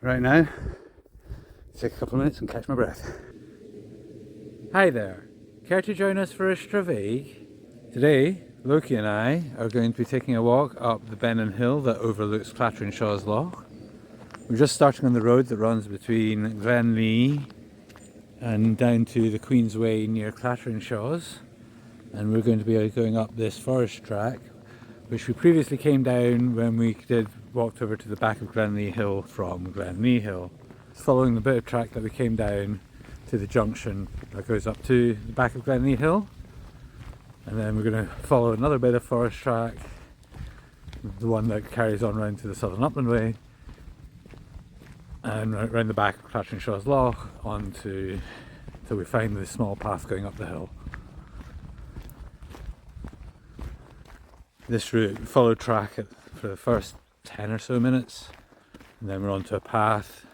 right now. Take a couple of minutes and catch my breath. Hi there. Care to join us for a Stravaiging? Today, Loki and I are going to be taking a walk up the Bennan Hill that overlooks Clatteringshaws Loch. We're just starting on the road that runs between Glenlee and down to the Queen's Way near Clatteringshaws. And we're going to be going up this forest track, which we previously came down when we walked over to the back of Glenlee Hill from Glenlee Hill. It's following the bit of track that we came down to the junction that goes up to the back of Glenlee Hill, and then we're going to follow another bit of forest track, the one that carries on round to the southern Upland Way, and round the back of Clatteringshaws Loch till we find this small path going up the hill. This route we followed track for the first 10 or so minutes, and then we're onto a path,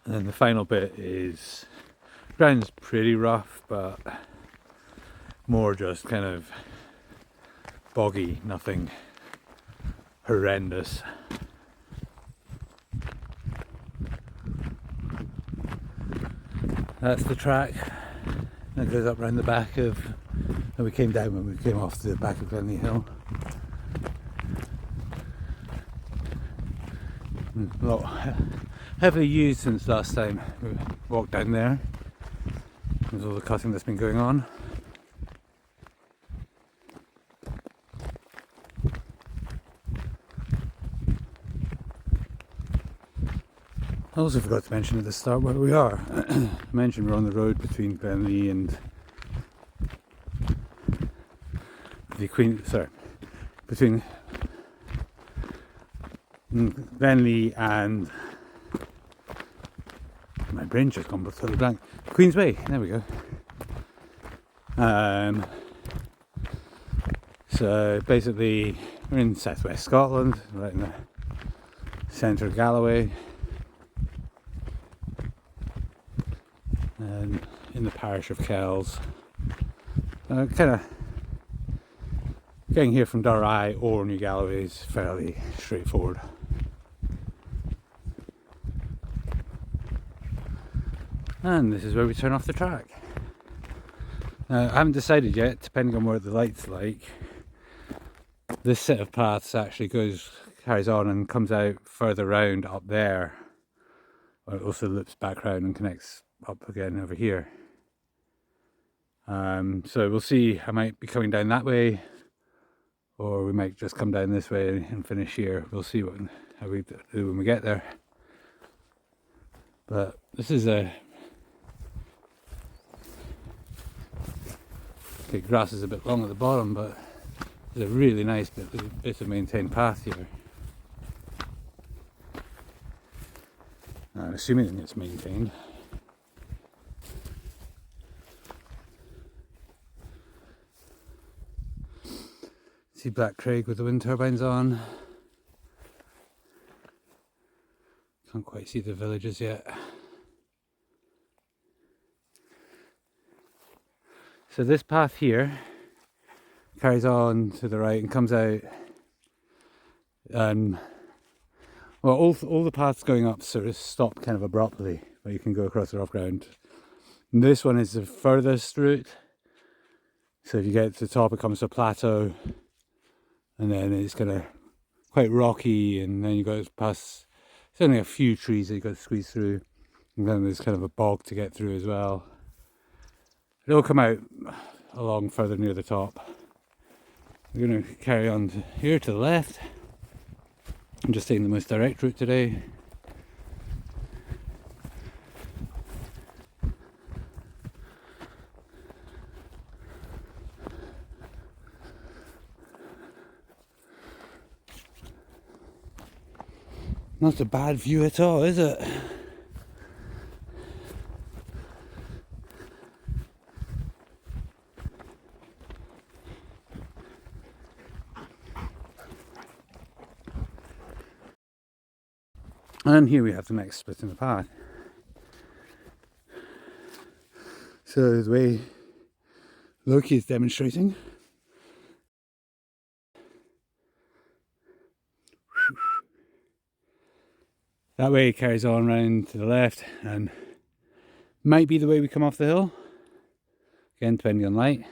and then the final bit is ground's pretty rough, but more just kind of boggy, nothing horrendous. That's the track that goes up round the back of that we came down when we came off the back of Glenlee Hill. A lot heavily used since last time we walked down there. There's all the cutting that's been going on. I also forgot to mention at the start where we are. I mentioned we're on the road between Glenlee and between Glenlee and my brain just gone totally blank. Queen's Way, there we go. So basically we're in southwest Scotland, right in the centre of Galloway, and in the parish of Kells. Kind of getting here from Durreye or New Galloway is fairly straightforward. And this is where we turn off the track. Now, I haven't decided yet, depending on what the light's like. This set of paths actually carries on and comes out further round up there. Or it also loops back round and connects up again over here. So we'll see. I might be coming down that way, or we might just come down this way and finish here. We'll see how we do when we get there. But this is the grass is a bit long at the bottom, but there's a really nice bit of maintained path here. I'm assuming it's maintained. See Black Craig with the wind turbines on. Can't quite see the villages yet. So this path here carries on to the right and comes out. Well, all the paths going up sort of stop kind of abruptly, but you can go across the rough ground. And this one is the furthest route. So if you get to the top, it comes to a plateau, and then it's kind of quite rocky, and then you go past. It's only a few trees that you got to squeeze through, and then there's kind of a bog to get through as well. It'll come out along further near the top. We're going to carry on here to the left. I'm just taking the most direct route today. Not a bad view at all, is it? And here we have the next split in the path. So the way Loki is demonstrating, That way it carries on round to the left and might be the way we come off the hill. Again, depending on light.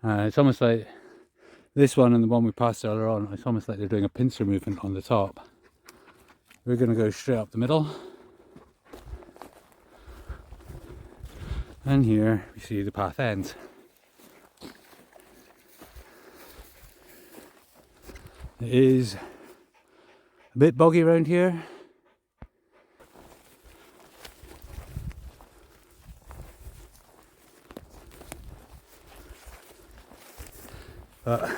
It's almost like this one and the one we passed earlier on, it's almost like they're doing a pincer movement on the top. We're going to go straight up the middle. And here we see the path ends. It is a bit boggy around here. But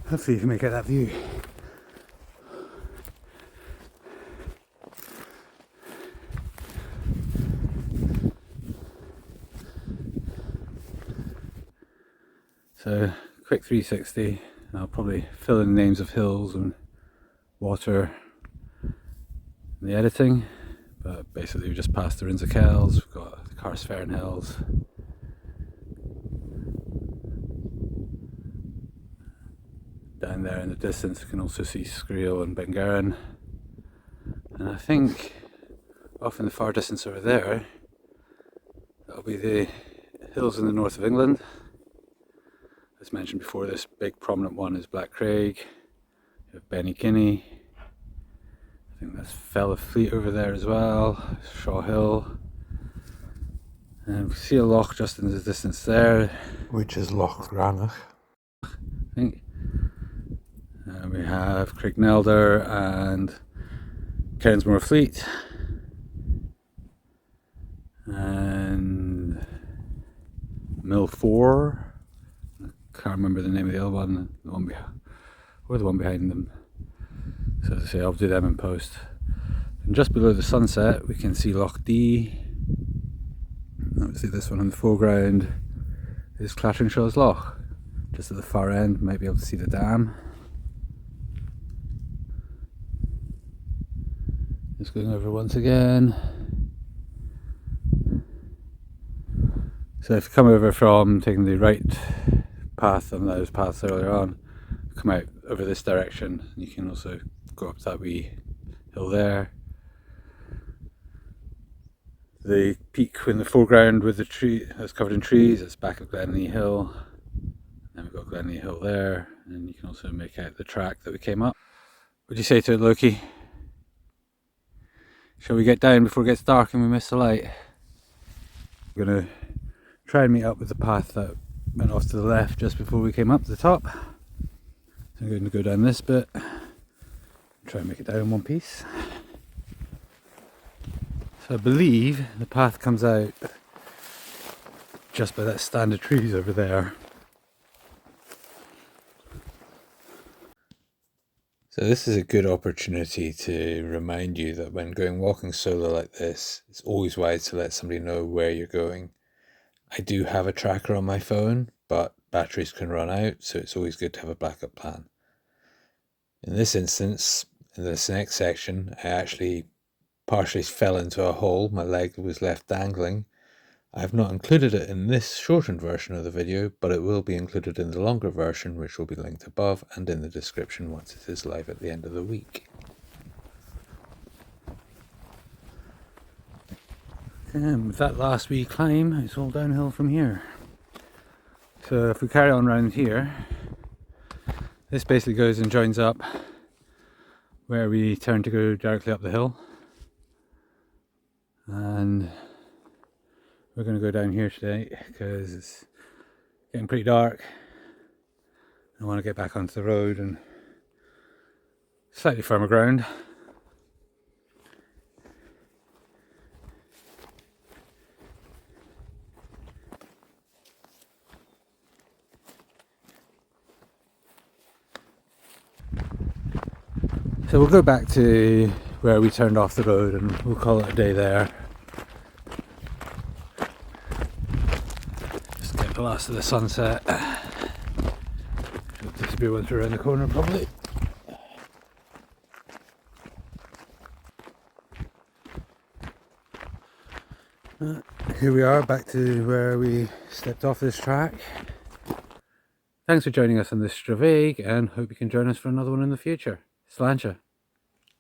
hopefully you can make out that view. So, quick 360, and I'll probably fill in the names of hills and water in the editing, but basically we just passed the Rinsa Kells, we've got the Carstfern Hills. Down there in the distance you can also see Scriel and Bengarran, and I think off in the far distance over there, that'll be the hills in the north of England. As mentioned before, this big prominent one is Black Craig, you have Benny. I think that's Fell Fleet over there as well, Shaw Hill. And we see a loch just in the distance there, which is Loch Granach, I think. And we have Craignelder and Cairnsmore Fleet. And Mill 4. Can't remember the name of the other one, the one behind them. So as I say, I'll do them in post. And just below the sunset we can see Loch D. Obviously this one in the foreground is Clatteringshaws Loch. Just at the far end, might be able to see the dam. Just going over once again. So if you come over from taking the right path on those paths earlier on, come out over this direction, you can also go up that wee hill there. The peak in the foreground with the tree that's covered in trees, it's back of Glenlee Hill. Then we've got Glenlee Hill there, and you can also make out the track that we came up. What do you say to it, Loki? Shall we get down before it gets dark and we miss the light? We're going to try and meet up with the path that went off to the left just before we came up to the top. So I'm going to go down this bit, try and make it down in one piece. So I believe the path comes out just by that stand of trees over there. So this is a good opportunity to remind you that when going walking solo like this, it's always wise to let somebody know where you're going. I do have a tracker on my phone, but batteries can run out, so it's always good to have a backup plan. In this instance, in this next section, I actually partially fell into a hole, my leg was left dangling. I have not included it in this shortened version of the video, but it will be included in the longer version, which will be linked above and in the description once it is live at the end of the week. And with that last wee climb, it's all downhill from here. So if we carry on around here, this basically goes and joins up where we turn to go directly up the hill. And we're going to go down here today because it's getting pretty dark. I want to get back onto the road and slightly firmer ground. So we'll go back to where we turned off the road and we'll call it a day there. Just get the last of the sunset. It'll disappear once we're around the corner probably. Here we are back to where we stepped off this track. Thanks for joining us on this Stravaiging and hope you can join us for another one in the future. Sláinte.